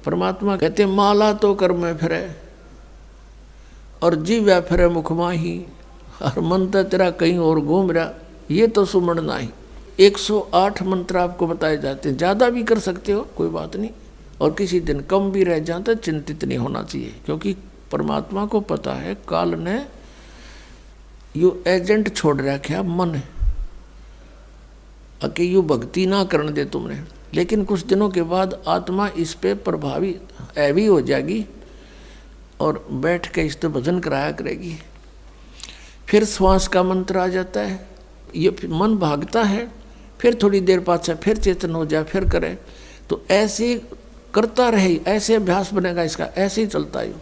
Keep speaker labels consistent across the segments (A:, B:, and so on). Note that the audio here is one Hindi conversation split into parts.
A: परमात्मा कहते माला तो कर में फिरे और जीव फिरे मुख माही, और मंत्र तेरा कहीं और घूम रहा, ये तो सुमण नहीं। 108 मंत्र आपको बताए जाते हैं, ज़्यादा भी कर सकते हो कोई बात नहीं, और किसी दिन कम भी रह जाता चिंतित नहीं होना चाहिए, क्योंकि परमात्मा को पता है काल ने यू एजेंट छोड़ रखा मन कि यू भक्ति ना करने दे तुमने। लेकिन कुछ दिनों के बाद आत्मा इस पे प्रभावी ऐवी हो जाएगी और बैठ के इस पे भजन कराया करेगी। फिर श्वास का मंत्र आ जाता है, ये मन भागता है, फिर थोड़ी देर पाछा फिर चेतन हो जाए, फिर करे, तो ऐसे करता रहे, ऐसे अभ्यास बनेगा इसका, ऐसे ही चलता है।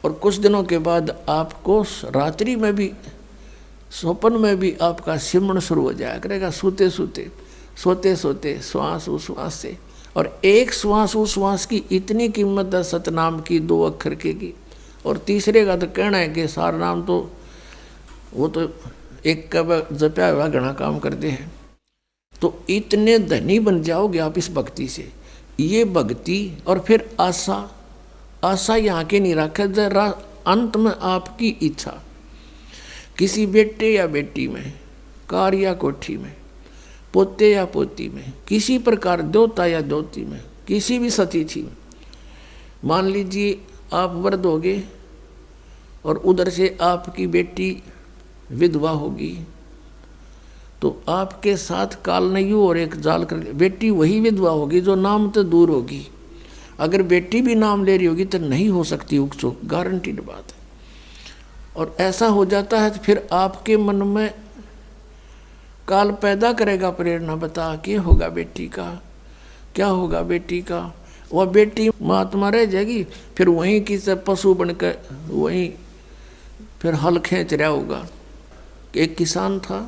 A: और कुछ दिनों के बाद आपको रात्रि में भी, स्वप्न में भी आपका सिमरण शुरू हो जाया करेगा, सोते सोते सोते सोते श्वास उश्वास से। और एक श्वास उश्वास की इतनी कीमत है सतनाम की, 2 अक्षर की, और तीसरे का तो कहना है कि सार नाम तो वो तो एक का जपया हुआ घना काम करते हैं। तो इतने धनी बन जाओगे आप इस भक्ति से। ये भक्ति और फिर आशा, आशा यहाँ के नहीं रखे, जरा अंत में आपकी इच्छा, किसी बेटे या बेटी में, कार या कोठी में, पोते या पोती में, किसी प्रकार देवता या देवती में, किसी भी सतिथि में। मान लीजिए आप वृद्ध होगे और उधर से आपकी बेटी विधवा होगी, तो आपके साथ काल ने यूँ और एक जाल कर, बेटी वही विधवा होगी जो नाम तो दूर होगी। अगर बेटी भी नाम ले रही होगी तो नहीं हो सकती उकसुक, गारंटीड बात है। और ऐसा हो जाता है तो फिर आपके मन में काल पैदा करेगा प्रेरणा, बता क्या होगा बेटी का, क्या होगा बेटी का। वह बेटी महात्मा रह जाएगी, फिर वहीं की से पशु बनकर वहीं फिर हल खींच रहा होगा। एक किसान था,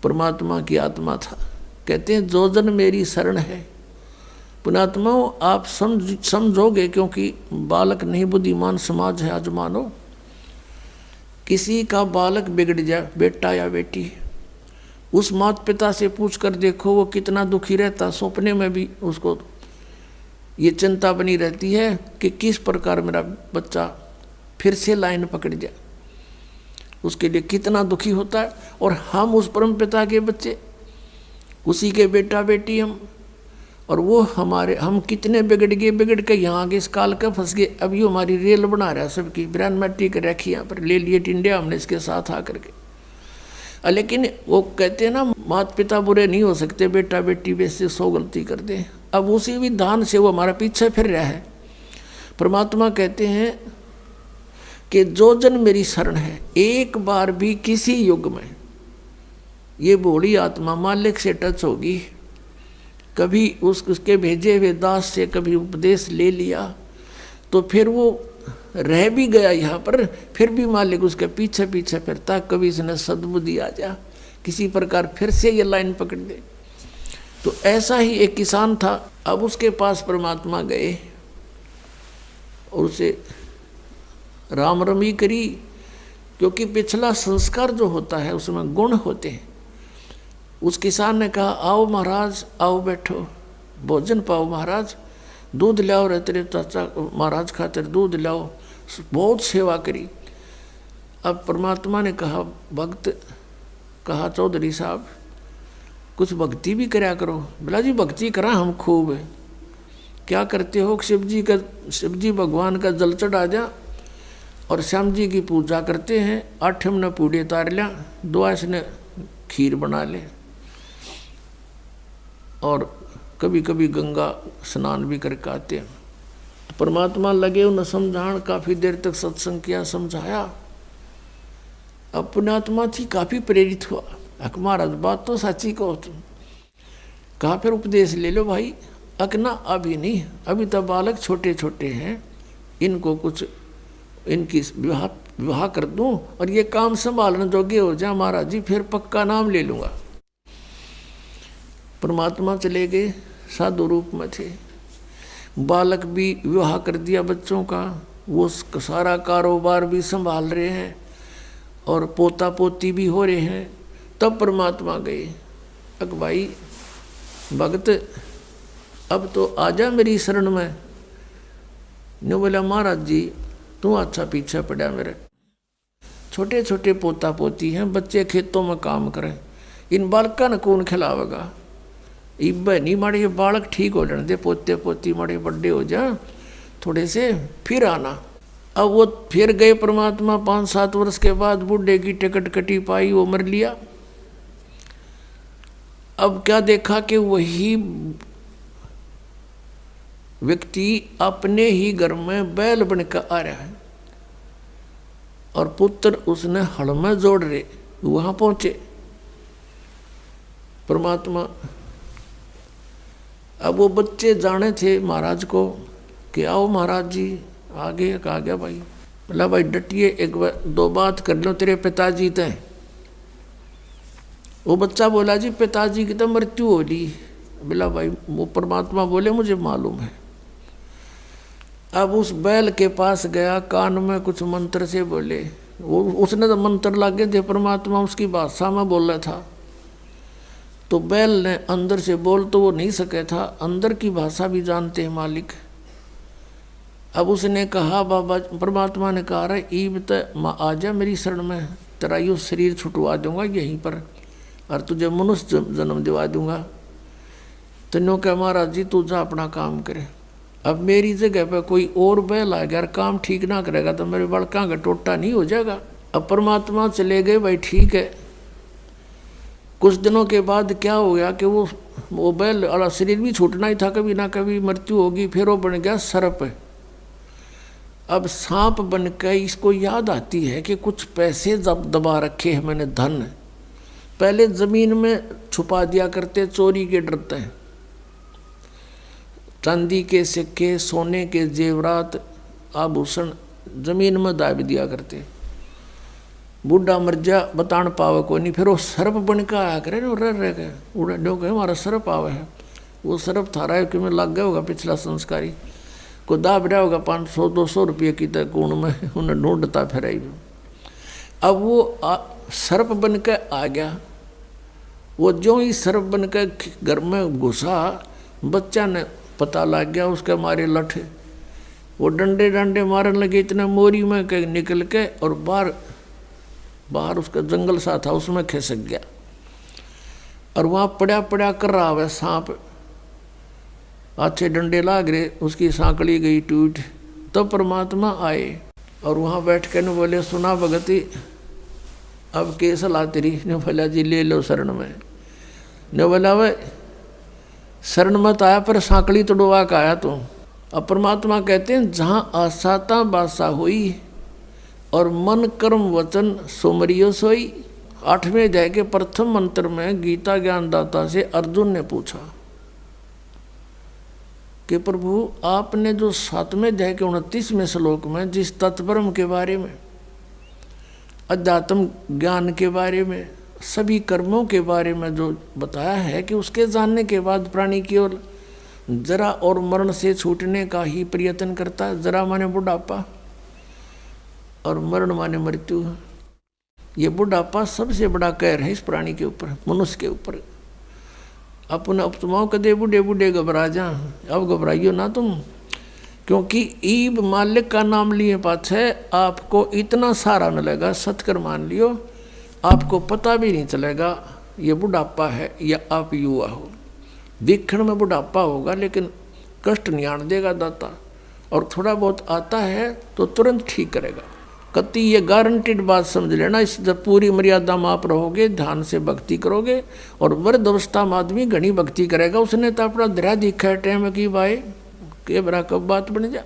A: परमात्मा की आत्मा था, कहते हैं जो जन मेरी शरण है। पुणात्मा आप समझोगे, क्योंकि बालक नहीं बुद्धिमान समाज है आज मानो। किसी का बालक बिगड़ जाए, बेटा या बेटी, उस माता पिता से पूछ कर देखो वो कितना दुखी रहता। सपने में भी उसको ये चिंता बनी रहती है कि किस प्रकार मेरा बच्चा फिर से लाइन पकड़ जाए, उसके लिए कितना दुखी होता है। और हम उस परम पिता के बच्चे, उसी के बेटा बेटी हम, और वो हमारे, हम कितने बिगड़ गए, बिगड़ के यहाँ आगे इस काल का फंस गए। अभी वो रेल बना रहा है सबकी, ब्रांड मट्टी के रखी यहाँ पर ले लिए टिंडिया हमने इसके साथ आकर के। लेकिन वो कहते हैं ना माता पिता बुरे नहीं हो सकते, बेटा बेटी वैसे 100 गलती कर दे। अब उसी विधान से वो हमारा पीछे फिर रहा है। परमात्मा कहते हैं कि जो जन मेरी शरण है, एक बार भी किसी युग में ये भोली आत्मा मालिक से टच होगी, कभी उसके भेजे हुए दास से कभी उपदेश ले लिया, तो फिर वो रह भी गया यहाँ पर, फिर भी मालिक उसके पीछे पीछे फिरता, कभी इसने सद्बुद्धि आ जा, किसी प्रकार फिर से ये लाइन पकड़ दे। तो ऐसा ही एक किसान था। अब उसके पास परमात्मा गए और उसे राम रमी करी, क्योंकि पिछला संस्कार जो होता है उसमें गुण होते हैं। उस किसान ने कहा आओ महाराज, आओ बैठो, भोजन पाओ महाराज, दूध लाओ रे तेरे चाचा महाराज खातिर दूध लाओ। बहुत सेवा करी। अब परमात्मा ने कहा, भक्त कहा चौधरी साहब कुछ भक्ति भी कराया करो। बोला जी भक्ति करा हम खूब है। क्या करते हो? शिव जी भगवान का जल चढ़ा जा और श्याम जी की पूजा करते हैं। 8 ने पूड़े तार लिया, 2 ने खीर बना ले, और कभी कभी गंगा स्नान भी करके आते हैं। तो परमात्मा लगे उन्हें समझाण, काफ़ी देर तक सत्संग किया, समझाया। अब पुण्यात्मा थी काफ़ी प्रेरित हुआ, अक महाराज बात तो सच्ची कहो तुम। कहा फिर उपदेश ले लो भाई। अकना अभी नहीं, अभी तो बालक छोटे छोटे हैं, इनको कुछ इनकी विवाह कर दूं और ये काम संभालने जोगे हो जाए महाराज जी, फिर पक्का नाम ले लूँगा। परमात्मा चले गए, साधु रूप में थे। बालक भी विवाह कर दिया बच्चों का, वो सारा कारोबार भी संभाल रहे हैं और पोता पोती भी हो रहे हैं। तब परमात्मा गए, अक भाई भगत अब तो आजा मेरी शरण में। न्यू बोला महाराज जी तू अच्छा पीछे पड़ा मेरे, छोटे छोटे पोता पोती हैं, बच्चे खेतों में काम करें, इन बालका ने कौन खिलावेगा। इब नहीं माड़े ये बालक ठीक हो जाने दे, पोते पोती माड़े बड़े हो जा थोड़े से, फिर आना। अब वो फिर गए परमात्मा 5-7 वर्ष के बाद, बूढ़े की टिकट कटी पाई, वो मर लिया। अब क्या देखा कि वही व्यक्ति अपने ही घर में बैल बनकर आ रहा है और पुत्र उसने हल में जोड़ रहे। वहां पहुंचे परमात्मा। अब वो बच्चे जाने थे महाराज को कि आओ महाराज जी आगे। कहा गया भाई, बोला भाई डटिए, एक दो बात कर लो तेरे पिताजी ते। वो बच्चा बोला जी पिताजी की तो मृत्यु हो ली। बोला भाई वो परमात्मा बोले मुझे मालूम है। अब उस बैल के पास गया, कान में कुछ मंत्र से बोले। वो उसने तो मंत्र लागे थे, परमात्मा उसकी भाषा में बोल रहा था। तो बैल ने अंदर से बोल तो वो नहीं सके था, अंदर की भाषा भी जानते हैं मालिक। अब उसने कहा बाबा, परमात्मा ने कहा रहा ईब तो आ जा मेरी शरण में, तेरा यो शरीर छुटवा दूंगा यहीं पर और तुझे मनुष्य जन्म दिवा दूंगा। तो नो कह महाराज जी तू जा अपना काम करे। अब मेरी जगह पर कोई और बैल आ गया, काम ठीक ना करेगा तो मेरे बड़का का टोटा नहीं हो जाएगा। अब परमात्मा चले गए, भाई ठीक है। कुछ दिनों के बाद क्या हो गया कि वो बैल वाला शरीर भी छूटना ही था, कभी ना कभी मृत्यु होगी। फिर वो बन गया सर्प। अब सांप बन के इसको याद आती है कि कुछ पैसे जब दबा रखे हैं मैंने, धन पहले जमीन में छुपा दिया करते, चोरी के डरते हैं। चांदी के सिक्के, सोने के जेवरात, आभूषण जमीन में दाब दिया करते। बूढ़ा मर जा बतान पावे को नहीं, फिर वो सर्प बन के आया करे ना, रह गए उड़ा डो गए हमारा सर्प आवे है। वो सर्प थारा है कि में लग गया होगा पिछला संस्कारी को, दाब रहा होगा 500-200 रुपये की तक कूण में, उन्हें ढूंढता फिर। अब वो सर्प बन के आ गया। वो जो ही सर्प बन के घर में घुसा, बच्चा ने पता लग गया, उसके मारे लठ वो डंडे डंडे मारने लगे, इतना मोरी में के निकल के और बाहर उसका जंगल सा था उसमें खिसक गया और वहाँ पड़ा पड़ा कर रहा है सांप। अच्छे डंडे लाग रहे, उसकी सांकड़ी गई टूट। तो परमात्मा आए और वहाँ बैठ के न बोले सुना भगती अब के सलाह तेरी। ने बोला जी ले लो शरण में। ने बोला भाई शरण मत आया पर सांकड़ी तोड़वा का आया तो। अब परमात्मा कहते हैं जहाँ आसाता बासा हुई और मन कर्म वचन सोमरियो सोई। 8वें अध्याय के प्रथम मंत्र में गीता ज्ञानदाता से अर्जुन ने पूछा कि प्रभु आपने जो 7वें अध्याय के 29वें श्लोक में जिस तत्परम के बारे में, अध्यात्म ज्ञान के बारे में, सभी कर्मों के बारे में जो बताया है कि उसके जानने के बाद प्राणी केवल जरा और मरण से छूटने का ही प्रयत्न करता है। जरा माने बुढ़ापा और मरण माने मृत्यु। ये बुढ़ापा सबसे बड़ा कहर है इस प्राणी के ऊपर, मनुष्य के ऊपर। अपन अपतमाओं कदे बूढ़े बूढ़े घबरा जा, अब घबराइयो ना तुम, क्योंकि ईब मालिक का नाम लिए पाछे आपको इतना सारा मिलेगा, सत्कर मान लियो, आपको पता भी नहीं चलेगा ये बुढ़ापा है या आप युवा हो। दिखण में बुढ़ापा होगा लेकिन कष्ट नहीं आने देगा दाता, और थोड़ा बहुत आता है तो तुरंत ठीक करेगा। कति ये गारंटीड बात समझ लेना। इस जब पूरी मर्यादा में आप रहोगे, ध्यान से भक्ति करोगे, और वृद्ध अवस्था में आदमी घनी भक्ति करेगा। उसने तो अपना दरिया दिखा है टाइम की भाई के बरा कब बात बन जा,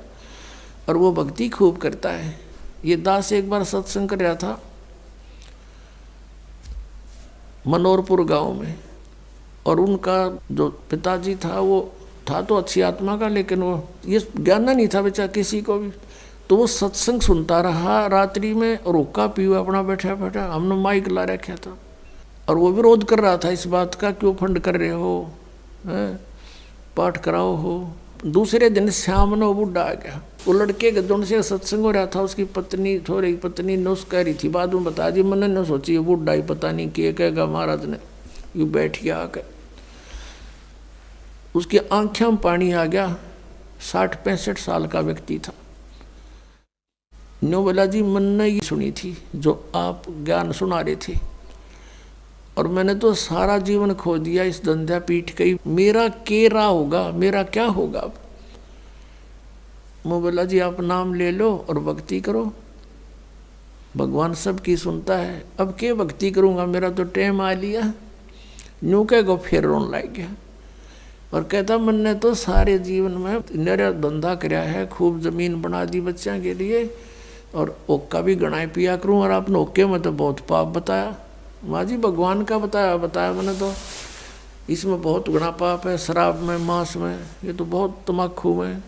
A: और वो भक्ति खूब करता है। ये दास एक बार सत्संग कर रहा था मनोरपुर गांव में, और उनका जो पिताजी था वो था तो अच्छी आत्मा का, लेकिन वो ये ज्ञान नहीं था बेचारा किसी को भी। तो वो सत्संग सुनता रहा रात्रि में, और हुक्का पीवा अपना बैठा बैठा, हमने माइक ला रखा था, और वो विरोध कर रहा था इस बात का, क्यों फंड कर रहे हो, पाठ कराओ हो। दूसरे दिन शाम ने वो बुढ़ा आ गया। वो लड़के के दोनों से सत्संग हो रहा था, उसकी पत्नी थोड़ी पत्नी नुस कह रही थी, बाद में बता दी, मैंने न सोची ये बुढ़ा ही पता नहीं क्या कहेगा महाराज ने, यू बैठ गया आकर। उसकी आंखों में पानी आ गया। 60-65 साल का व्यक्ति था। न्यू बोला जी मैंने ये सुनी थी जो आप ज्ञान सुना रहे थे, और मैंने तो सारा जीवन खो दिया इस धंधा पीठ कई, मेरा केरा होगा, मेरा क्या होगा अब। मैं बोला जी आप नाम ले लो और भक्ति करो, भगवान सबकी सुनता है। अब क्या भक्ति करूँगा, मेरा तो टाइम आ लिया। न्यू कह गो फिर रोन लग गया और कहता मैंने तो सारे जीवन में मेरा धंधा कराया है, खूब जमीन बना दी बच्चों के लिए, और ओक्का भी गणाए पिया करूँ, और आपने ओके में तो बहुत पाप बताया। माँ जी भगवान का बताया मैंने तो, इसमें बहुत गुना पाप है, शराब में, मांस में, ये तो बहुत तम्बाकू में,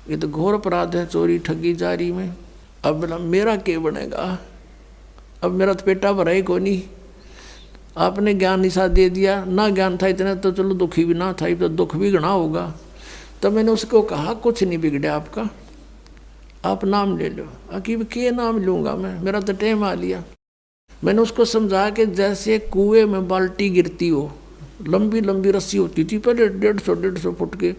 A: ये तो घोर अपराध है, चोरी ठगी जारी में। अब बोला मेरा क्या बनेगा, अब मेरा तो पेटा भरा ही को नहीं। आपने ज्ञान निशा दे दिया, ना ज्ञान था इतना तो चलो दुखी भी ना था, तो दुख भी घना होगा। तब मैंने उसको कहा कुछ नहीं बिगड़ा आपका, आप नाम ले लो। अकीब के नाम लूँगा मैं, मेरा तो टाइम आ लिया। मैंने उसको समझा कि जैसे कुएं में बाल्टी गिरती हो, लंबी लंबी रस्सी होती थी पहले, 150 फुट के,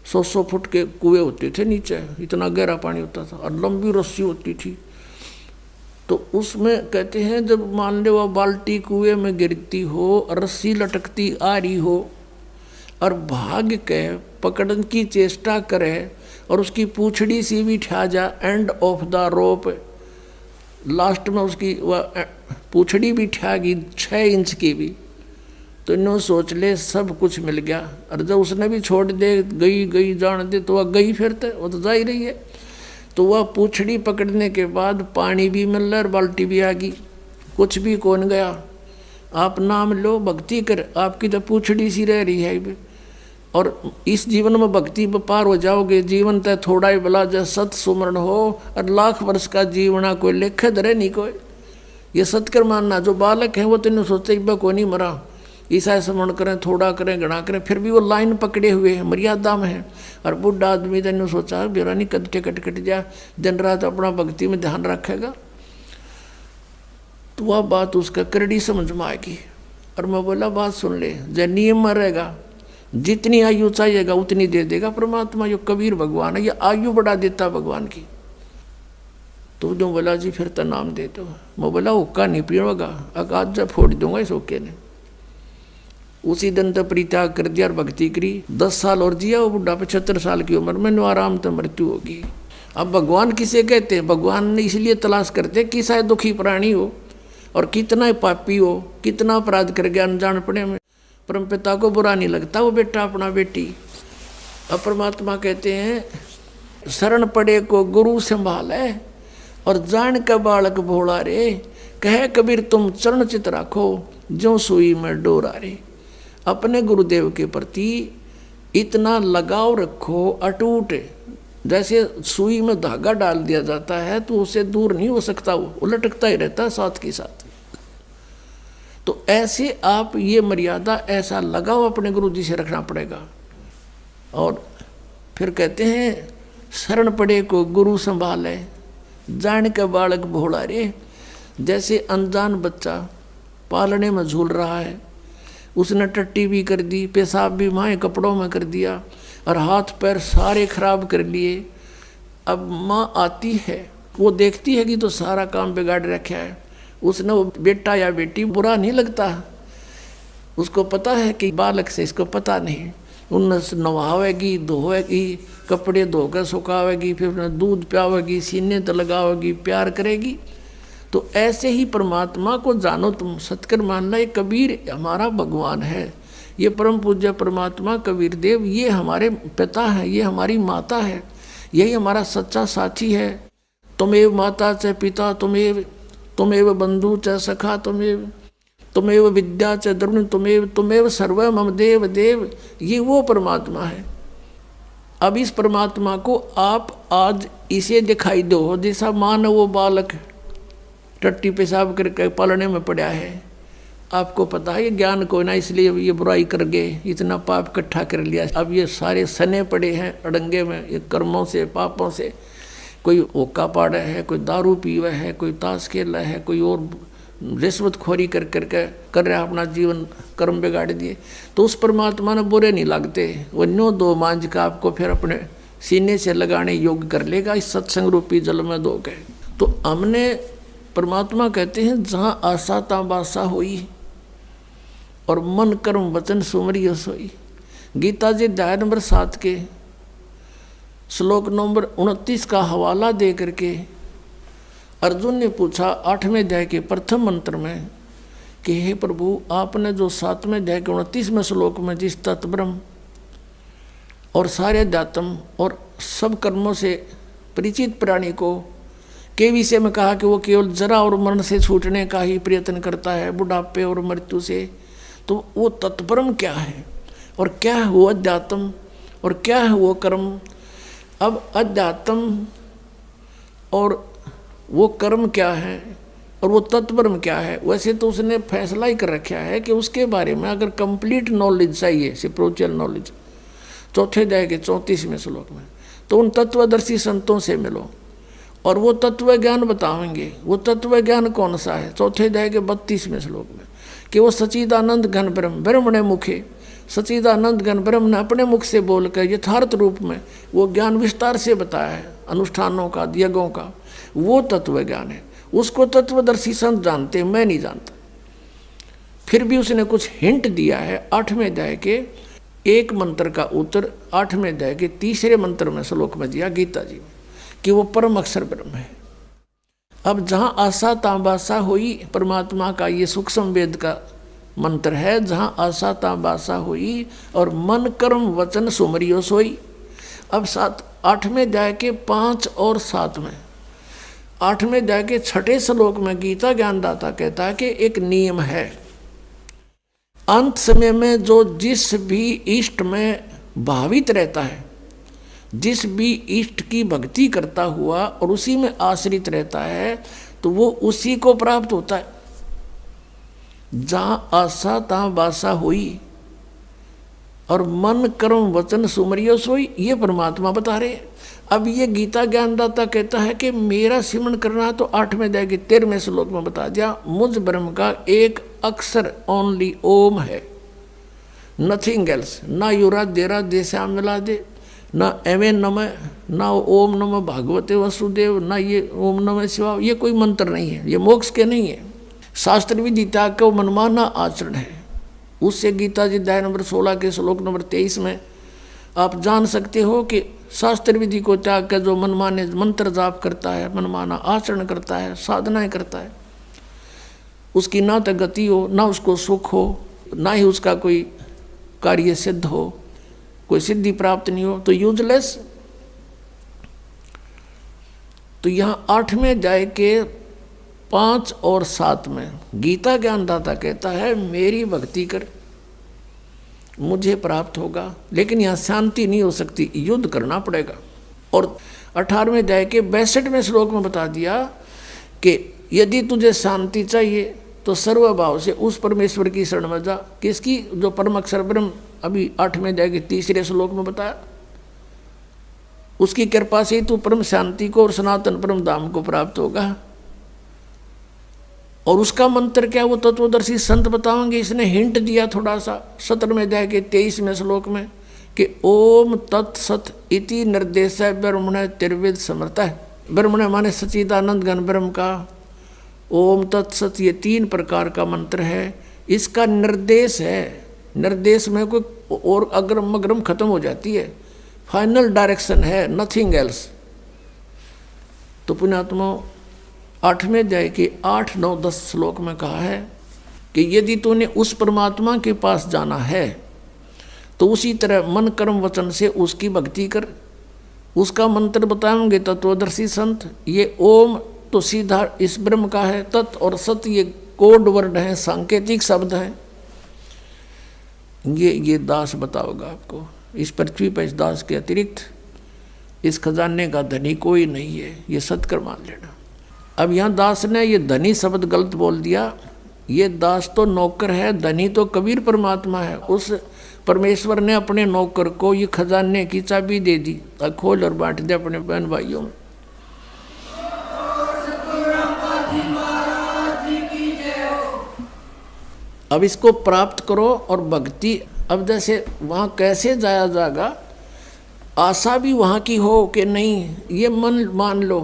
A: 100 फुट के कुएं होते थे नीचे, इतना गहरा पानी होता था, और लंबी रस्सी होती थी। तो उसमें कहते हैं जब मान लो वह बाल्टी कुएं में गिरती हो, रस्सी लटकती आ रही हो, और भाग के पकड़ने की चेष्टा करे, और उसकी पूछड़ी सी भी ठा जा end of the rope, last में उसकी वह पूछड़ी भी ठा गई 6 इंच की भी, तो इन्होंने सोच ले सब कुछ मिल गया। और जब उसने भी छोड़ दे, गई जान दे, तो वह गई फिरते, वो तो जा ही रही है। तो वह पूछड़ी पकड़ने के बाद पानी भी मिल रहा और बाल्टी भी आ गई, कुछ भी कौन गया। आप नाम लो, भक्ति कर, आपकी तो पूछड़ी सी रह रही है। और इस जीवन में भक्ति पर पार हो जाओगे। जीवन तय थोड़ा ही भला, जब सत सुमरण हो, और लाख वर्ष का जीवना कोई लेखे धरे नहीं कोई। ये सत्कर मानना, जो बालक है वो तो नहीं सोचते कि को नहीं मरा, ईसा स्मरण करें, थोड़ा करें, घना करें, फिर भी वो लाइन पकड़े हुए हैं, मर्यादा में है। और बुढ़ा आदमी तो इन्होंने सोचा बेरा नहीं कट जा, दिन रात अपना भक्ति में ध्यान रखेगा, तो वह बात उसका करड़ी समझ में आएगी। और मैं बोला बात सुन ले, जब नियम में रहेगा, जितनी आयु चाहिएगा उतनी दे देगा परमात्मा। यो कबीर भगवान है, ये आयु बढ़ा देता भगवान की। तो जो बोला जी फिर तो नाम दे दो। मैं बोला हुक्का नहीं पीऊंगा, आज जब फोड़ दूंगा इस हुक्के ने। उसी दिन तो परित्याग कर दिया और भक्ति करी। 10 साल और जिया वो बुढ़ा, 75 साल की उम्र में, आराम तो मृत्यु होगी। अब भगवान किसे कहते हैं? भगवान ने इसलिए तलाश करते कि शायद दुखी प्राणी हो, और कितना पापी हो, कितना अपराध कर गया अनजान पड़े में, परम पिता को बुरा नहीं लगता वो बेटा अपना बेटी। अब परमात्मा कहते हैं शरण पड़े को गुरु संभाले, और जान का बालक भोला रे, कहे कबीर तुम चरण चित राखो, जो सुई में डोरा रे। अपने गुरुदेव के प्रति इतना लगाव रखो अटूट, जैसे सुई में धागा डाल दिया जाता है तो उससे दूर नहीं हो सकता, वो लटकता ही रहता है साथ के साथ। तो ऐसे आप ये मर्यादा, ऐसा लगाव अपने गुरु जी से रखना पड़ेगा। और फिर कहते हैं शरण पड़े को गुरु संभाले, जान का बालक भोला रे। जैसे अनजान बच्चा पालने में झूल रहा है, उसने टट्टी भी कर दी, पेशाब भी माए कपड़ों में कर दिया, और हाथ पैर सारे खराब कर लिए। अब माँ आती है, वो देखती है कि तो सारा काम बिगाड़ रखा है, उसने वो बेटा या बेटी बुरा नहीं लगता, उसको पता है कि बालक से इसको पता नहीं, उन्हें नवावेगी, धोएगी, कपड़े धोकर सुखावेगी, फिर उन्हें दूध पियावेगी, सीने तो लगावेगी, प्यार करेगी। तो ऐसे ही परमात्मा को जानो तुम, सतकर मानना ये कबीर हमारा भगवान है, ये परम पूज्य परमात्मा कबीर देव ये हमारे पिता हैं, ये हमारी माता है, यही हमारा सच्चा साथी है। तुमेव माता च पिता तुमेव बंधु च सखा तुमेव विद्या च द्रविण तुमेव सर्व मम देव देव, ये वो परमात्मा है। अब इस परमात्मा को आप आज इसे दिखाई दो, जैसा मान वो बालक टट्टी पेशाब करके पालने में पड़ा है, आपको पता है ये ज्ञान को ना, इसलिए ये बुराई कर गए, इतना पाप इकट्ठा कर लिया। अब ये सारे सने पड़े हैं अड़ंगे में, ये कर्मों से पापों से। कोई ओका पाड़ा है, कोई दारू पीवा है, कोई ताश खेला है, कोई और रिश्वतखोरी कर रहा अपना जीवन कर्म बिगाड़ दिए, तो उस परमात्मा ने बुरे नहीं लगते। वो न्यो दो मांझ का आपको फिर अपने सीने से लगाने योग्य कर लेगा इस सत्संग रूपी जल में दो के। तो हमने परमात्मा कहते हैं जहाँ आशा ता बासा हुई और मन कर्म वचन सुमरियो सोई। गीता जी अध्याय नंबर 7 के श्लोक नंबर 29 का हवाला दे करके अर्जुन ने पूछा 8वें अध्याय के प्रथम मंत्र में कि हे प्रभु, आपने जो 7वें अध्याय के 29वें श्लोक में जिस तत्व ब्रह्म और सारे अध्यात्म और सब कर्मों से परिचित प्राणी को के विषय में कहा कि वो केवल जरा और मरण से छूटने का ही प्रयत्न करता है, बुढ़ापे और मृत्यु से, तो वो तत्परम क्या है और क्या है वो अध्यात्म और क्या है वो कर्म। अब अध्यात्म और वो कर्म क्या है और वो तत्परम क्या है, वैसे तो उसने फैसला ही कर रखा है कि उसके बारे में अगर कंप्लीट नॉलेज चाहिए, स्पिरिचुअल नॉलेज, चौथे अध्याय के 34वें श्लोक में, तो उन तत्वदर्शी संतों से मिलो और वो तत्व ज्ञान बताएंगे। वो तत्व ज्ञान कौन सा है? चौथे अध्याय के 32वें श्लोक में कि वो सच्चिदानंद घन ब्रह्म, ब्रह्म ने मुखे, सच्चिदानंद घन ब्रह्म ने अपने मुख से बोलकर यथार्थ रूप में वो ज्ञान विस्तार से बताया है, अनुष्ठानों का, यज्ञों का, वो तत्व ज्ञान है। उसको तत्वदर्शी संत जानते, मैं नहीं जानता। फिर भी उसने कुछ हिंट दिया है 8वें अध्याय के एक मंत्र का उत्तर 8वें अध्याय के 3रे मंत्र में श्लोक में दिया गीता जी में कि वो परम अक्षर ब्रह्म है। अब जहाँ आशा ताबासा हुई, परमात्मा का ये सूक्ष्म वेद का मंत्र है, जहाँ आशा ताबासा हुई और मन कर्म वचन सुमरियो सोई। अब 8वें अध्याय के 5 और 7 में, 8वें अध्याय के 6ठे श्लोक में गीता ज्ञानदाता कहता है कि एक नियम है, अंत समय में जो जिस भी इष्ट में भावित रहता है, जिस भी इष्ट की भक्ति करता हुआ और उसी में आश्रित रहता है, तो वो उसी को प्राप्त होता है। जहाँ आशा तहाँ बासा हुई और मन कर्म वचन सुमरियो सोई, ये परमात्मा बता रहे। अब ये गीता ज्ञानदाता कहता है कि मेरा सिमरन करना, तो 8वें अध्याय के 13वें श्लोक में बता दिया, मुझ ब्रह्म का एक अक्षर ओनली ओम है, नथिंग एल्स। ना युरा देरा देश्याम मिला दे, ना एवे नमः, ना ओम नमः भागवते वसुदेव, ना ये ओम नमः शिवाय, ये कोई मंत्र नहीं है, ये मोक्ष के नहीं है। शास्त्र विधि त्याग का मनमाना आचरण है। उससे गीता जी अध्याय नंबर 16 के श्लोक नंबर 23 में आप जान सकते हो कि शास्त्र विधि को त्याग कर जो मनमाने मंत्र जाप करता है, मनमाना आचरण करता है, साधनाएं करता है, उसकी ना तो गति हो, ना उसको सुख हो, ना ही उसका कोई कार्य सिद्ध हो, कोई सिद्धि प्राप्त नहीं हो, तो यूजलेस। तो यहाँ 8वें अध्याय के 5 और 7 में गीता ज्ञानदाता कहता है मेरी भक्ति कर, मुझे प्राप्त होगा। लेकिन यहाँ शांति नहीं हो सकती, युद्ध करना पड़ेगा। और 18वें अध्याय के 62वें श्लोक में बता दिया कि यदि तुझे शांति चाहिए तो सर्वभाव से उस परमेश्वर की शरण में जा। किसकी? जो परम अक्षर ब्रह्म अभी 8वें अध्याय के 3रे श्लोक में बताया, उसकी कृपा से तू परम शांति को और सनातन परम धाम को प्राप्त होगा। और उसका मंत्र क्या, वो तत्वदर्शी संत बताएंगे। इसने हिंट दिया थोड़ा सा 17वें अध्याय के 23वें श्लोक में कि ओम तत्सत इति निर्देश ब्रह्मण त्रिविद समर्थ है। ब्रह्मण माने सच्चिदानंद घन ब्रह्म का ओम तत्सत, ये 3 प्रकार का मंत्र है। इसका निर्देश है, निर्देश में कोई और अग्रम अग्रम खत्म हो जाती है, फाइनल डायरेक्शन है, नथिंग एल्स। तो पुण्यात्मा 8वें अध्याय के 8, 9, 10 श्लोक में कहा है कि यदि तूने उस परमात्मा के पास जाना है तो उसी तरह मन कर्म वचन से उसकी भक्ति कर। उसका मंत्र बताएंगे तत्वदर्शी संत। ये ओम तो सीधा इस ब्रह्म का है, तत् और सत ये कोड वर्ड हैं, सांकेतिक शब्द हैं। ये दास बताओगा आपको। इस पृथ्वी पर इस दास के अतिरिक्त इस खजाने का धनी कोई नहीं है, ये सत्कर मान लेना। अब यहाँ दास ने ये धनी शब्द गलत बोल दिया। ये दास तो नौकर है, धनी तो कबीर परमात्मा है। उस परमेश्वर ने अपने नौकर को ये खजाने की चाबी दे दी, खोल और बांट दे अपने बहन भाइयों में। अब इसको प्राप्त करो और भक्ति। अब जैसे वहाँ कैसे जाया जाएगा, आशा भी वहाँ की हो कि नहीं, ये मन मान लो।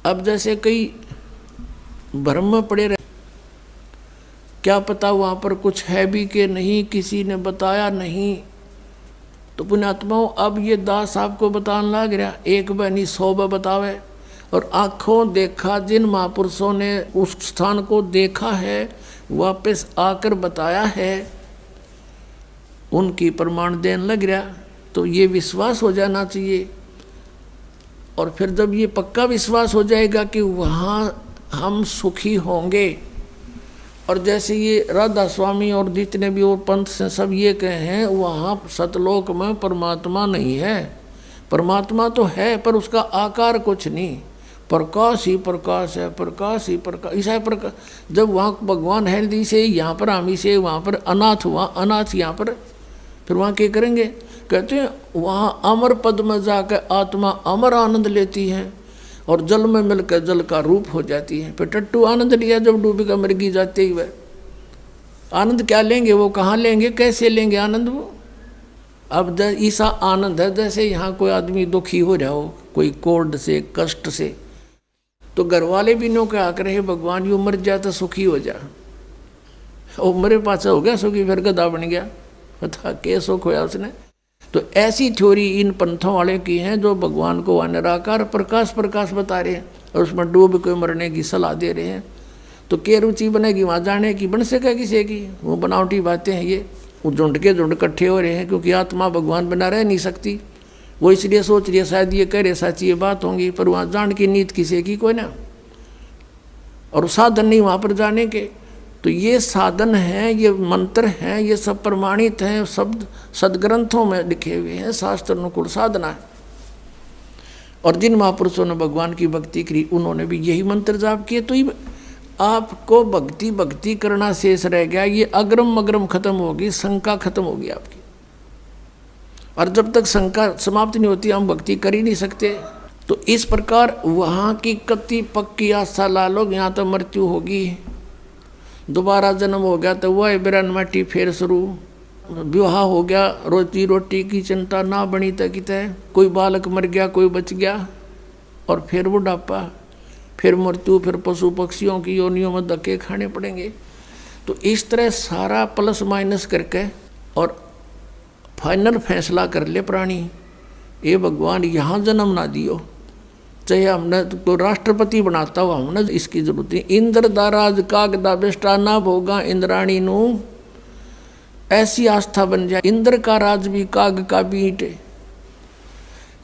A: अब जैसे कई भ्रम में पड़े रहे, क्या पता वहाँ पर कुछ है भी कि नहीं, किसी ने बताया नहीं। तो पुण्यात्माओं, अब ये दास आपको बताने लग रहा, एक बनी 100 बतावे। और आँखों देखा जिन महापुरुषों ने उस स्थान को देखा है, वापस आकर बताया है, उनकी प्रमाण देने लग रहा। तो ये विश्वास हो जाना चाहिए। और फिर जब ये पक्का विश्वास हो जाएगा कि वहाँ हम सुखी होंगे, और जैसे ये राधा स्वामी और जितने भी और पंथ से सब ये कहे हैं, वहाँ सतलोक में परमात्मा नहीं है। परमात्मा तो है पर उसका आकार कुछ नहीं, प्रकाश ही प्रकाश है, प्रकाश ही प्रकाश, ऐसा प्रकाश। जब वहाँ भगवान है दी से, यहाँ पर हम से, वहाँ पर अनाथ हुआ, अनाथ यहाँ पर, फिर वहाँ क्या करेंगे? कहते हैं वहाँ अमर पद में जाकर आत्मा अमर आनंद लेती है और जल में मिलकर जल का रूप हो जाती है। फिर टट्टू आनंद लिया जब डूबी का मृगी जाते ही, वह आनंद क्या लेंगे, वो कहाँ लेंगे, कैसे लेंगे आनंद वो? अब ऐसा आनंद है जैसे यहाँ कोई आदमी दुखी हो रहा हो, कोई कोर्ड से, कष्ट से, तो घर वाले भी नो क्या करे, भगवान यू मर जाए तो सुखी हो जा। वो मेरे पास हो गया सुखी, फिर गधा बन गया, बता के सुख होया उसने। तो ऐसी थ्योरी इन पंथों वाले की हैं जो भगवान को निराकार प्रकाश प्रकाश बता रहे हैं और उसमें डूब के मरने की सलाह दे रहे हैं। तो क्या रुचि बनेगी वहाँ जाने की? बन सके किसी की? वो बनावटी बातें हैं ये। वो झुंड के झुंड इकट्ठे हो रहे हैं क्योंकि आत्मा भगवान बना रह नहीं सकती। वो इसलिए सोच रही है शायद ये कह रहे सच्ची ये बात होंगी, पर वहाँ जान की नीत किसी की कोई ना, और साधन नहीं वहाँ पर जाने के। तो ये साधन है, ये मंत्र हैं, ये सब प्रमाणित हैं, शब्द सदग्रंथों में लिखे हुए हैं, शास्त्र अनुकूल साधना है। और जिन महापुरुषों ने भगवान की भक्ति की उन्होंने भी यही मंत्र जाप किए। तो ये आपको भक्ति भक्ति करना शेष रह गया, ये अग्रम मग्रम खत्म होगी, शंका खत्म होगी आपकी। और जब तक शंका समाप्त नहीं होती हम भक्ति कर ही नहीं सकते। तो इस प्रकार वहाँ की कति पक्की आशा ला लो, यहाँ तो मृत्यु होगी, दोबारा जन्म हो गया तो वह बिरन माटी फिर शुरू, विवाह हो गया, रोजी रोटी की चिंता ना बनी तक कितने, कोई बालक मर गया कोई बच गया, और फिर बुढ़ापा, फिर मृत्यु, फिर पशु पक्षियों की योनियों में धक्के खाने पड़ेंगे। तो इस तरह सारा प्लस माइनस करके और फाइनल फैसला कर ले प्राणी, ये भगवान यहाँ जन्म ना दियो, चाहे हमने तो राष्ट्रपति बनाता हो, हमने इसकी जरूरत नहीं। इंद्र दा राज काग दा बेष्टा ना भोगा इंद्राणी नू, ऐसी आस्था बन जाए। इंद्र का राज भी काग का बीट है।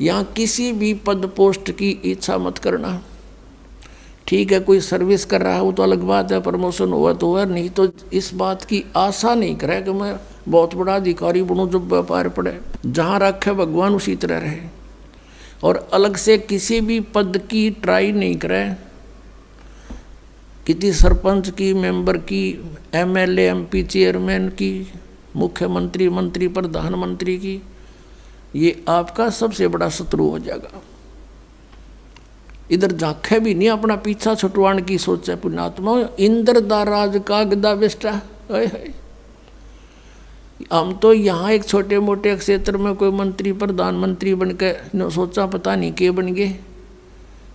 A: यहाँ किसी भी पद पोस्ट की इच्छा मत करना। ठीक है कोई सर्विस कर रहा है वो तो अलग बात है, प्रमोशन हुआ तो हुआ, नहीं तो इस बात की आशा नहीं करे कि मैं बहुत बड़ा अधिकारी बनूं जब व्यापार पड़े। जहाँ रखे भगवान उसी तरह रहे, और अलग से किसी भी पद की ट्राई नहीं करे। किसी सरपंच की, मेंबर की, एमएलए एमपी चेयरमैन की, मुख्यमंत्री मंत्री प्रधानमंत्री की, ये आपका सबसे बड़ा शत्रु हो जाएगा। इधर झांखे भी नहीं, अपना पीछा छुटवाने की सोचे पुण्यात्मा। इंद्र दा राज काग दा बेष्टा, हम तो यहाँ एक छोटे मोटे क्षेत्र में कोई मंत्री प्रधानमंत्री बन के सोचा पता नहीं के बन गए,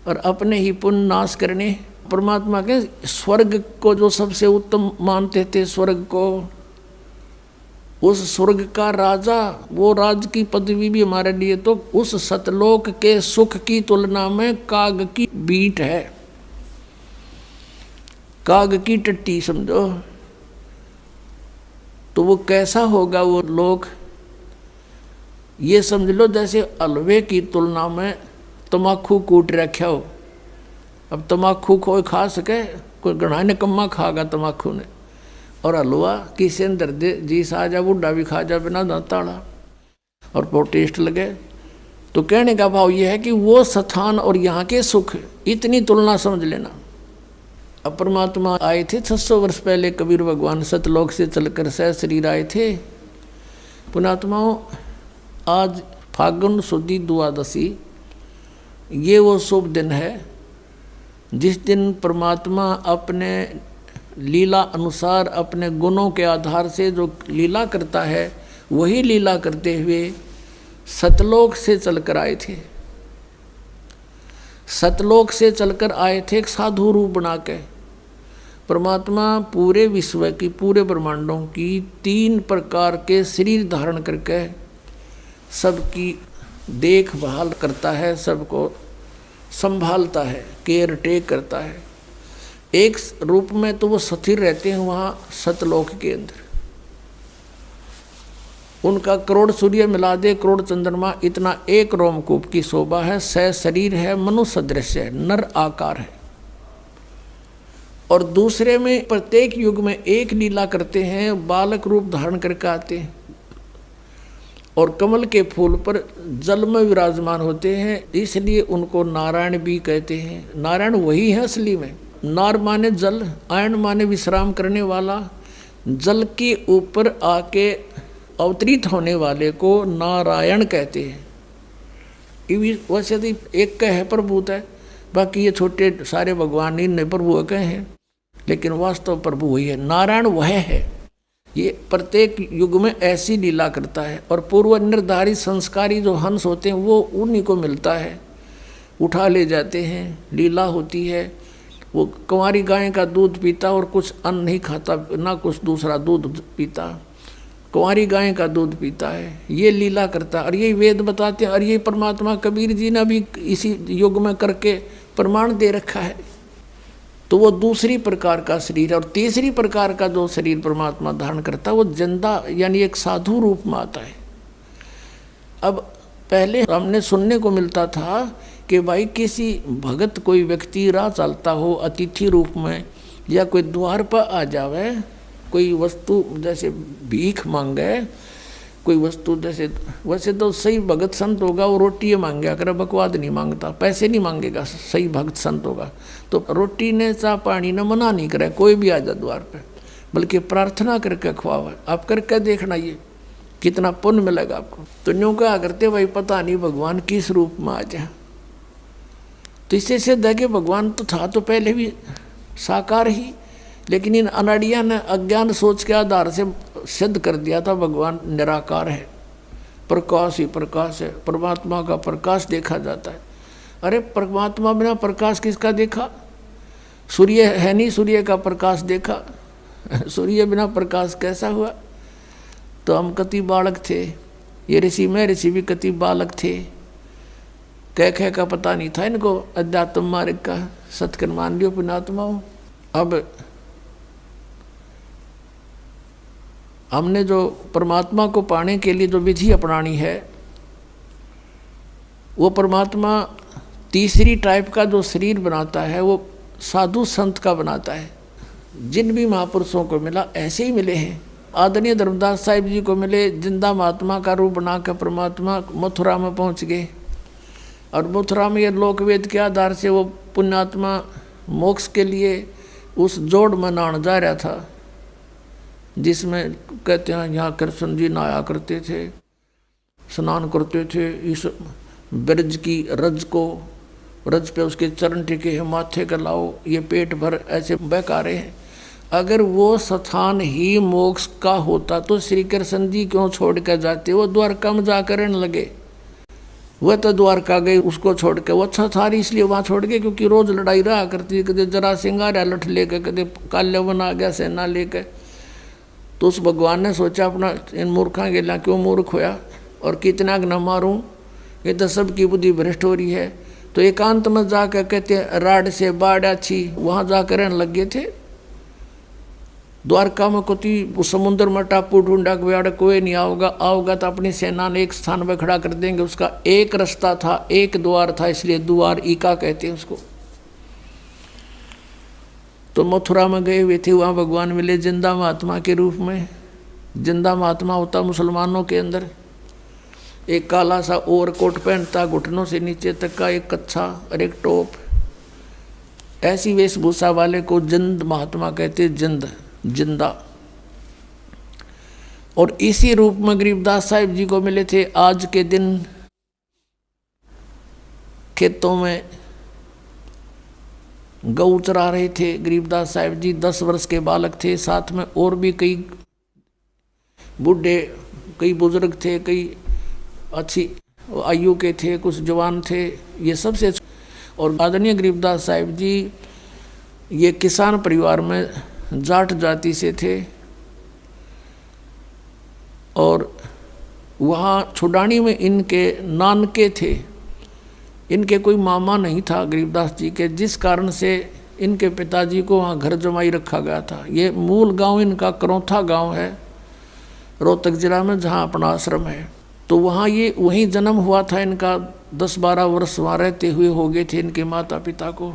A: और अपने ही पुण्य नाश करने। परमात्मा के स्वर्ग को जो सबसे उत्तम मानते थे, स्वर्ग को, उस स्वर्ग का राजा, वो राज की पदवी भी हमारे लिए तो उस सतलोक के सुख की तुलना में काग की बीट है, काग की टट्टी समझो। तो वो कैसा होगा वो लोग, ये समझ लो जैसे हलवे की तुलना में तम्बाकू कूट रखा हो। अब तम्बाकू कोई खा सके, कोई गढ़ा निकम्मा खागा तम्बाकू ने, और हलवा किसी ने दर्द जी सा जा, बुढ़ा भी खा जा बिना दांताड़ा, और प्रोटेस्ट लगे। तो कहने का भाव ये है कि वो स्थान और यहाँ के सुख, इतनी तुलना समझ लेना। अब परमात्मा आए थे 600 वर्ष पहले, कबीर भगवान सतलोक से चलकर सह शरीर आए थे। पुण्यात्माओं, आज फागुन सुदी द्वादशी, ये वो शुभ दिन है जिस दिन परमात्मा अपने लीला अनुसार अपने गुणों के आधार से जो लीला करता है, वही लीला करते हुए सतलोक से चलकर आए थे। सतलोक से चलकर आए थे एक साधु रूप बना के। परमात्मा पूरे विश्व की, पूरे ब्रह्मांडों की 3 प्रकार के शरीर धारण करके सबकी देखभाल करता है, सबको संभालता है, केयर टेक करता है। एक रूप में तो वो स्थिर रहते हैं वहाँ सतलोक के अंदर। उनका करोड़ सूर्य मिला दे, करोड़ चंद्रमा, इतना एक रोमकूप की शोभा है। शरीर है, मनुष्य दृश्य है, नर आकार है। और दूसरे में प्रत्येक युग में एक लीला करते हैं, बालक रूप धारण करके आते हैं और कमल के फूल पर जल में विराजमान होते हैं, इसलिए उनको नारायण भी कहते हैं। नारायण वही है असली में। नार माने जल, आयन माने विश्राम करने वाला। जल के ऊपर आके अवतरित होने वाले को नारायण कहते हैं। वैसे तो एक का है प्रभुता है, बाकी ये छोटे सारे भगवान इन प्रभु के हैं, लेकिन वास्तव प्रभु वही है। नारायण वह है। ये प्रत्येक युग में ऐसी लीला करता है। और पूर्व निर्धारित संस्कारी जो हंस होते हैं वो उन्हीं को मिलता है, उठा ले जाते हैं, लीला होती है। वो कुंवारी गाय का दूध पीता और कुछ अन्न नहीं खाता, ना कुछ दूसरा दूध पीता, कुंवारी गाय का दूध पीता है, ये लीला करता है। और यही वेद बताते हैं, और ये परमात्मा कबीर जी ने भी इसी युग में करके प्रमाण दे रखा है। तो वो दूसरी प्रकार का शरीर है। और तीसरी प्रकार का जो शरीर परमात्मा धारण करता है वो जिंदा यानी एक साधु रूप में आता है। अब पहले हमने सुनने को मिलता था कि भाई किसी भगत कोई व्यक्ति राह चलता हो अतिथि रूप में, या कोई द्वार पर आ जावे, कोई वस्तु जैसे भीख मांगे, कोई वस्तु जैसे, वैसे तो सही भगत संत होगा वो रोटी मांगे, अगर बकवाद नहीं मांगता, पैसे नहीं मांगेगा, सही भगत संत होगा तो रोटी ने चाह पानी ने मना नहीं करे कोई भी आ जाए द्वार पे, बल्कि प्रार्थना करके खुआवा। आप करके देखना ये कितना पुण्य मिलेगा आपको। तो न्यों क्या करते भाई पता नहीं भगवान किस रूप में आ जाए। तो इससे सिद्ध है कि भगवान तो था तो पहले भी साकार ही, लेकिन इन अनाड़िया ने अज्ञान सोच के आधार से सिद्ध कर दिया था भगवान निराकार है, प्रकाश ही प्रकाश है, परमात्मा का प्रकाश देखा जाता है। अरे परमात्मा बिना प्रकाश किसका देखा? सूर्य है नहीं, सूर्य का प्रकाश देखा, सूर्य बिना प्रकाश कैसा हुआ? तो हम कति बालक थे, ये ऋषि में ऋषि भी कति बालक थे, कह का पता नहीं था इनको अध्यात्म मार्ग का, सत्कर्म मान लियो पुण्यात्माओं। अब हमने जो परमात्मा को पाने के लिए जो विधि अपनानी है, वो परमात्मा तीसरी टाइप का जो शरीर बनाता है वो साधु संत का बनाता है। जिन भी महापुरुषों को मिला ऐसे ही मिले हैं। आदरणीय धर्मदास साहिब जी को मिले, जिंदा महात्मा का रूप बनाकर परमात्मा मथुरा में पहुंच गए, और मथुरा में ये लोकवेद के आधार से वो पुण्यात्मा मोक्ष के लिए उस जोड़ में नहाने जा रहा था, जिसमें कहते हैं यहाँ कृष्ण जी नहाया करते थे, स्नान करते थे। इस ब्रज की रज को, रज पे उसके चरण टिके हैं, माथे का लाओ, ये पेट भर ऐसे बहका रहे हैं। अगर वो स्थान ही मोक्ष का होता तो श्री कृष्ण जी क्यों छोड़ कर जाते? वो द्वारका में जाकर रहने लगे। वह तो द्वारका गए, उसको छोड़ के, वो अच्छा था इसलिए वहाँ छोड़ गए क्योंकि रोज लड़ाई रहा करती, कदे जरा सिंगार लठ लेकर, कदे काल्यवन आ गया सेना लेकर। तो उस भगवान ने सोचा अपना इन मूर्खा के ला क्यों मूर्ख होया और कितना न मारूं, ये तो सबकी बुद्धि भ्रष्ट हो रही है। तो एकांत में जाकर कहते राड से बाढ़ अच्छी, वहाँ जाकर रहने लग गए थे। द्वारका में कोती समुद्र में टापू ढूंढा के कोई नहीं आओगा तो अपनी सेना ने एक स्थान पर खड़ा कर देंगे। उसका एक रास्ता था, एक द्वार था, इसलिए द्वार ईका कहते हैं उसको। तो मथुरा में गए हुए थे, वहाँ भगवान मिले जिंदा महात्मा के रूप में। जिंदा महात्मा होता मुसलमानों के अंदर, एक काला सा ओवर कोट पहनता, घुटनों से नीचे तक का एक कच्छा और एक टोप, ऐसी वेशभूषा वाले को जिंद महात्मा कहते, जिंदा। और इसी रूप में गरीबदास साहिब जी को मिले थे। आज के दिन खेतों में गऊ चरा रहे थे गरीबदास साहिब जी। 10 वर्ष के बालक थे, साथ में और भी कई बूढ़े, कई बुजुर्ग थे, कई अच्छी आयु के थे, कुछ जवान थे। ये सबसे और आदरणीय गरीबदास साहिब जी ये किसान परिवार में जाट जाति से थे और वहाँ छुडानी में इनके नानके थे। इनके कोई मामा नहीं था गरीबदास जी के, जिस कारण से इनके पिताजी को वहाँ घर जमाई रखा गया था। ये मूल गांव इनका करौथा गांव है रोहतक जिला में, जहाँ अपना आश्रम है। तो वहाँ ये वहीं जन्म हुआ था इनका। 10-12 वर्ष वहाँ रहते हुए हो गए थे इनके माता पिता को।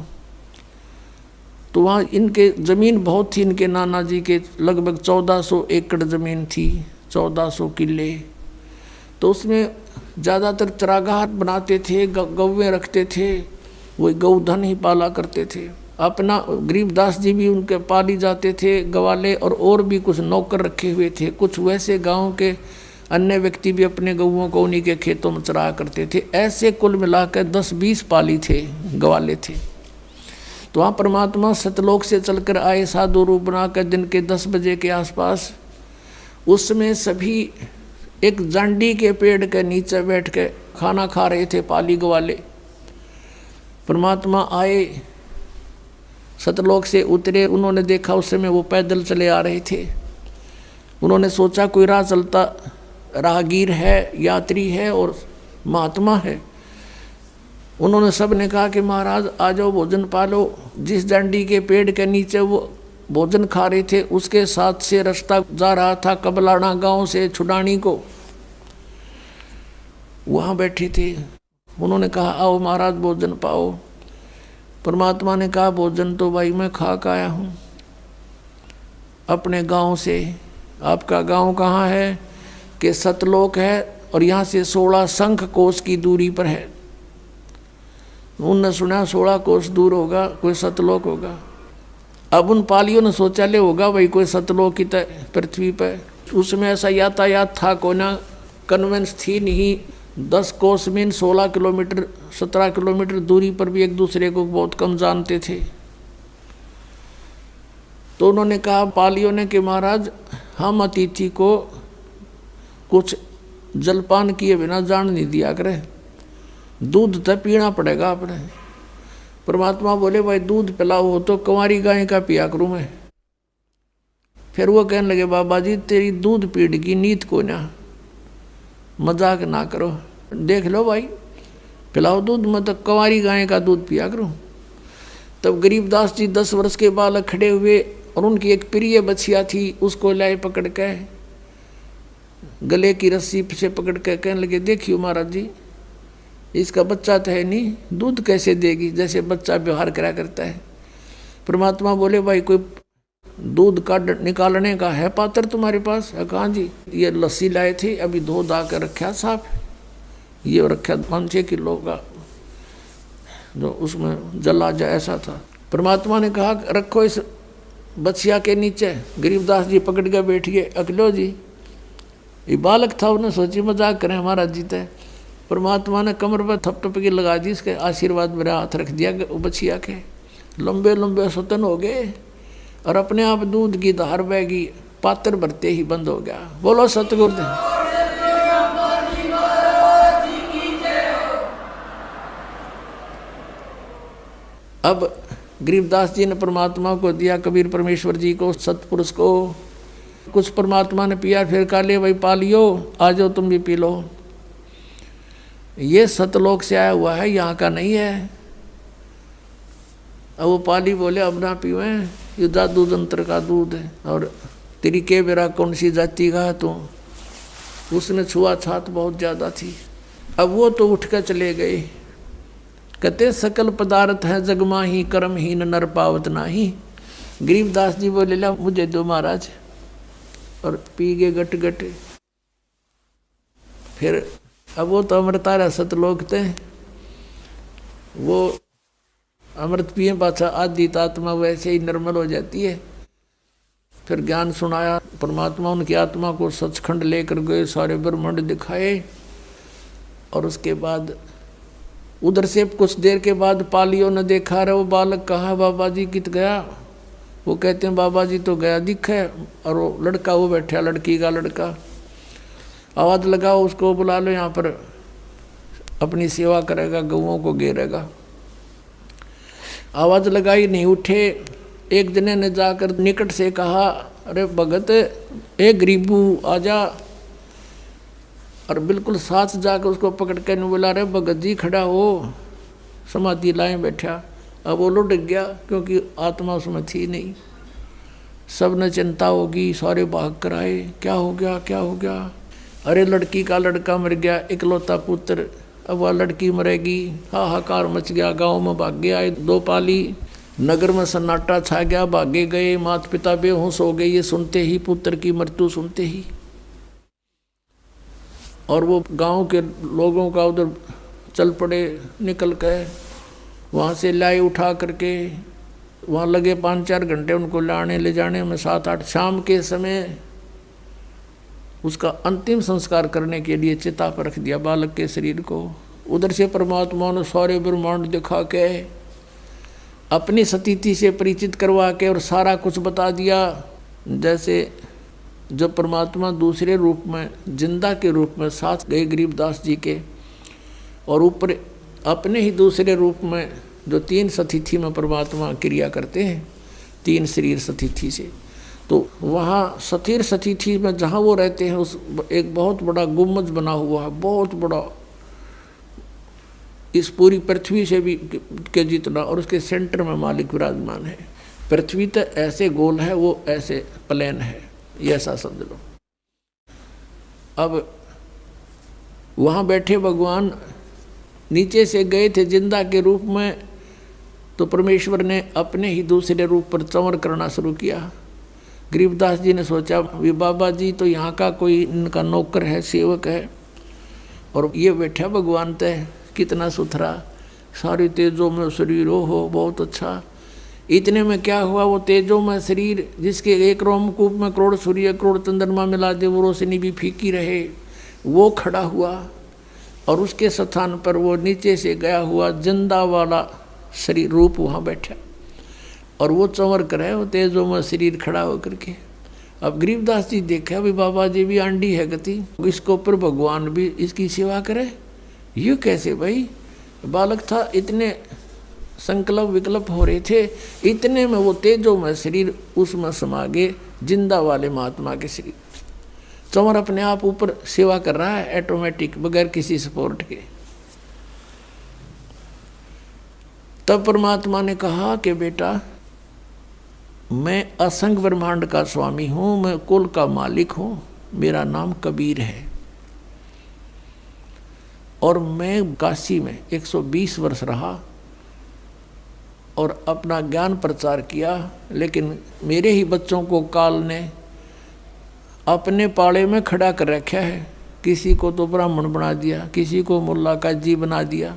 A: तो वहाँ इनके ज़मीन बहुत थी, इनके नाना जी के लगभग 1400 एकड़ ज़मीन थी, 1400 किले। तो उसमें ज़्यादातर चरागाह बनाते थे, गौवें रखते थे, वही गौधन ही पाला करते थे। अपना गरीबदास जी भी उनके पाली जाते थे गवाले, और भी कुछ नौकर रखे हुए थे। कुछ वैसे गांव के अन्य व्यक्ति भी अपने गौओं को उन्हीं के खेतों में चराया करते थे। ऐसे कुल मिलाकर 10-20 पाली थे, गवाले थे। तो वहाँ परमात्मा सतलोक से चलकर आए साधु रूप बनाकर दिन के 10 बजे के आसपास। उसमें सभी एक जांडी के पेड़ के नीचे बैठ के खाना खा रहे थे पाली गवाले। परमात्मा आए, सतलोक से उतरे। उन्होंने देखा उस समय वो पैदल चले आ रहे थे। उन्होंने सोचा कोई राह चलता राहगीर है, यात्री है और महात्मा है। उन्होंने सब ने कहा कि महाराज आ जाओ, भोजन पालो। जिस जांडी के पेड़ के नीचे वो भोजन खा रहे थे उसके साथ से रास्ता जा रहा था कबलाना गांव से छुडानी को। वहाँ बैठे थे। उन्होंने कहा आओ महाराज भोजन पाओ। परमात्मा ने कहा भोजन तो भाई मैं खा के आया हूँ अपने गांव से। आपका गांव कहाँ है? कि सतलोक है और यहाँ से 16 शंख कोस की दूरी पर है। उनने सुना 16 कोस दूर होगा कोई सतलोक होगा। अब उन पालियों ने सोचा ले होगा भाई कोई सतलोक की पृथ्वी पर। उसमें ऐसा यातायात था को ना, कन्वेंस थी नहीं। 10 कोस मीन 16 किलोमीटर 17 किलोमीटर दूरी पर भी एक दूसरे को बहुत कम जानते थे। तो उन्होंने कहा पालियों ने कि महाराज हम अतिथि को कुछ जलपान किए बिना जान नहीं दिया करे, दूध तो पीना पड़ेगा आपने। परमात्मा बोले भाई दूध पिलाओ हो तो कुंवारी गाय का पिया करूँ मैं। फिर वो कहने लगे बाबा जी तेरी दूध पीड़ की नीत को ना, मजाक ना करो, देख लो भाई पिलाओ दूध, मैं तो कुंवारी गाय का दूध पिया करूँ। तब गरीबदास जी 10 वर्ष के बालक खड़े हुए और उनकी एक प्रिय बछिया थी, उसको लाए पकड़ के गले की रस्सी से पकड़ के कहने लगे देखियो महाराज जी इसका बच्चा तो है नहीं, दूध कैसे देगी, जैसे बच्चा व्यवहार करा करता है। परमात्मा बोले भाई कोई दूध का निकालने का है पात्र तुम्हारे पास? कहाँ जी ये लस्सी लाए थे अभी धो धा कर रखा साफ, ये रखा 5-6 किलो का जो उसमें जला जा ऐसा था। परमात्मा ने कहा रखो इस बछिया के नीचे। गरीबदास जी पकड़ के बैठ गए। अकलो जी ये बालक था, उन्हें सोची मजाक करें हमारा जीता है। परमात्मा ने कमर पर थपथपकी लगा दी, इसके आशीर्वाद मेरा हाथ रख दिया बछिया के। लंबे लंबे स्वतन हो गए और अपने आप दूध की धार बहगी, पात्र भरते ही बंद हो गया। बोलो सतगुरुदेव। अब गरीबदास जी ने परमात्मा को दिया, कबीर परमेश्वर जी को, सतपुरुष को। कुछ परमात्मा ने पिया, फिर कहा ले भाई पा लियो, आ जाओ तुम भी पी लो। ये सतलोक से आया हुआ है, यहाँ का नहीं है। अब वो पाली बोले अब ना पीवे, ये जादू जंत्र का दूध है और तेरी के बेरा कौन सी जाति का है तू। उसने छुआछात बहुत ज़्यादा थी। अब वो तो उठ कर चले गए। कहते सकल पदार्थ है जगमा ही कर्महीन नर पावत नाही। गरीबदास जी बोले ला मुझे दो महाराज, और पी गए गट गट। फिर अब वो तो अमृतारा सतलोक थे, वो अमृत पिए पाछा आदि आत्मा वैसे ही निर्मल हो जाती है। फिर ज्ञान सुनाया परमात्मा, उनकी आत्मा को सचखंड लेकर गए, सारे ब्रह्मांड दिखाए। और उसके बाद उधर से कुछ देर के बाद पालियों ने देखा, रहे वो बालक कहाँ बाबा जी कित गया। वो कहते हैं बाबा जी तो गया दिखे, और वो लड़का वो बैठा, लड़की का लड़का। आवाज़ लगाओ उसको, बुला लो, यहाँ पर अपनी सेवा करेगा, गऊओं को घेरेगा। आवाज़ लगाई, नहीं उठे। एक जने ने जाकर निकट से कहा, अरे भगत ए गरीबू आजा। और बिल्कुल साथ जाकर उसको पकड़ कर बोला, अरे भगत जी खड़ा हो, समाधि लाए बैठा। अब वो लुट गया क्योंकि आत्मा उसमें थी नहीं। सब ने चिंता होगी, सारे भाग कर आए, क्या हो गया क्या हो गया। अरे लड़की का लड़का मर गया, इकलौता पुत्र, अब वह लड़की मरेगी। हाहाकार मच गया, गांव में भागे आए 2 पाली, नगर में सन्नाटा छा गया, भागे गए। माता पिता बेहोश हो गए ये सुनते ही, पुत्र की मृत्यु सुनते ही। और वो गांव के लोगों का उधर चल पड़े, निकल गए वहाँ से, लाए उठा करके। वहाँ लगे 5-4 घंटे उनको लाने ले जाने में, 7-8 शाम के समय उसका अंतिम संस्कार करने के लिए चिता पर रख दिया बालक के शरीर को। उधर से परमात्मा ने सारे ब्रह्मांड दिखा के, अपनी सतीथि से परिचित करवा के और सारा कुछ बता दिया। जैसे जब परमात्मा दूसरे रूप में, जिंदा के रूप में साथ गए गरीबदास जी के, और ऊपर अपने ही दूसरे रूप में जो 3 सतीथि में परमात्मा क्रिया करते हैं, 3 शरीर सतीथि से, तो वहाँ सतीर सतीथि में जहाँ वो रहते हैं, उस एक बहुत बड़ा गुम्बद बना हुआ है, बहुत बड़ा, इस पूरी पृथ्वी से भी के जितना, और उसके सेंटर में मालिक विराजमान है। पृथ्वी तो ऐसे गोल है, वो ऐसे प्लेन है, ये ऐसा समझ लो। अब वहाँ बैठे भगवान नीचे से गए थे जिंदा के रूप में, तो परमेश्वर ने अपने ही दूसरे रूप पर चंवर करना शुरू किया। गरीबदास जी ने सोचा, वे बाबा जी तो यहाँ का कोई इनका नौकर है, सेवक है, और ये बैठा भगवान तय, कितना सुथरा, सारी तेजों में शरीर हो, बहुत अच्छा। इतने में क्या हुआ, वो तेजों में शरीर जिसके एक रोमकूप में करोड़ सूर्य करोड़ चंद्रमा मिला दे, वो रोशनी भी फीकी रहे, वो खड़ा हुआ। और उसके स्थान पर वो नीचे से गया हुआ जिंदा वाला शरीर रूप वहाँ बैठा, और वो चंवर करे, वो तेजों में शरीर खड़ा होकर के। अब गरीबदास जी देखा, भी बाबा जी भी आंडी है गति, इसको ऊपर भगवान भी इसकी सेवा करे, ये कैसे भाई। बालक था, इतने संकल्प विकल्प हो रहे थे, इतने में वो तेजों में शरीर उसमें समा गए, जिंदा वाले महात्मा के शरीर। चंवर अपने आप ऊपर सेवा कर रहा है, ऑटोमेटिक, बगैर किसी सपोर्ट के। तब परमात्मा ने कहा कि बेटा, मैं असंग ब्रह्मांड का स्वामी हूँ, मैं कुल का मालिक हूँ, मेरा नाम कबीर है, और मैं काशी में 120 वर्ष रहा और अपना ज्ञान प्रचार किया। लेकिन मेरे ही बच्चों को काल ने अपने पाड़े में खड़ा कर रखा है, किसी को तो ब्राह्मण बना दिया, किसी को मुल्ला काजी बना दिया,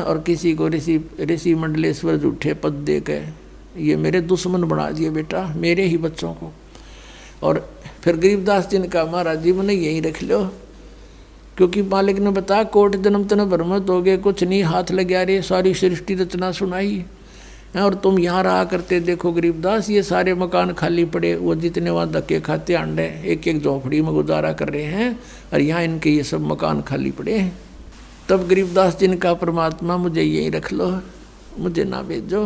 A: और किसी को ऋषि मंडलेश्वर झूठे पद दे के ये मेरे दुश्मन बना दिए बेटा, मेरे ही बच्चों को। और फिर गरीबदास जी ने कहा, महाराज जी मैंने यहीं रख लो, क्योंकि मालिक ने बताया कोट जन्म तन भ्रमत हो गए, कुछ नहीं हाथ लग गया रे, सारी सृष्टि रचना सुनाई, और तुम यहाँ रहा करते। देखो गरीबदास, ये सारे मकान खाली पड़े, वो जितने वहाँ धक्के खाते अंडे एक एक झोंपड़ी में गुजारा कर रहे हैं, और यहाँ इनके ये सब मकान खाली पड़े हैं। तब गरीबदास जी ने कहा, परमात्मा मुझे यहीं रख लो, मुझे ना भेजो,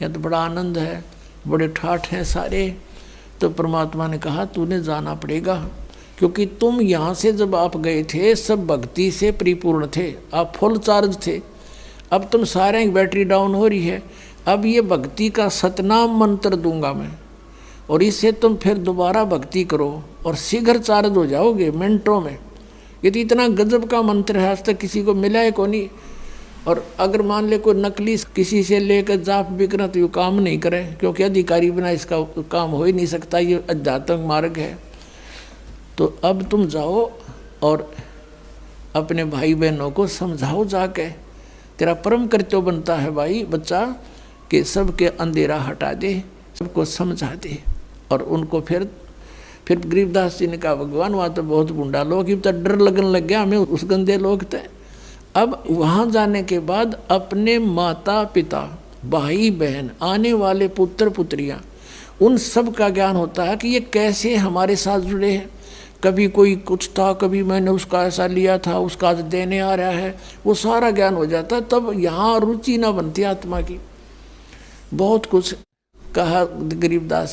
A: यहाँ तो बड़ा आनंद है, बड़े ठाठ हैं सारे। तो परमात्मा ने कहा, तूने जाना पड़ेगा, क्योंकि तुम यहाँ से जब आप गए थे सब भक्ति से परिपूर्ण थे, आप फुल चार्ज थे। अब तुम सारे की बैटरी डाउन हो रही है, अब ये भक्ति का सतनाम मंत्र दूंगा मैं, और इससे तुम फिर दोबारा भक्ति करो और शीघ्र चार्ज हो जाओगे मिनटों में। ये तो इतना गजब का मंत्र है, आज तक किसी को मिला है को नहीं। और अगर मान ले कोई नकली किसी से लेकर जाप बिकना, तो ये काम नहीं करे, क्योंकि अधिकारी बिना इसका काम हो ही नहीं सकता, ये आध्यात्मिक मार्ग है। तो अब तुम जाओ और अपने भाई बहनों को समझाओ जाके, तेरा परम कर्तव्य बनता है भाई बच्चा, कि सबके अंधेरा हटा दे, सबको समझा दे। और उनको फिर गरीबदास जी ने कहा, भगवान वहाँ तो बहुत गुंडा लोग, तो डर लगन लग गया हमें, उस गंदे लोग थे। अब वहाँ जाने के बाद अपने माता पिता, भाई बहन, आने वाले पुत्र पुत्रियाँ, उन सब का ज्ञान होता है कि ये कैसे हमारे साथ जुड़े हैं। कभी कोई कुछ था, कभी मैंने उसका ऐसा लिया था, उसका आज देने आ रहा है, वो सारा ज्ञान हो जाता है। तब यहाँ रुचि ना बनती आत्मा की। बहुत कुछ कहा गरीबदास।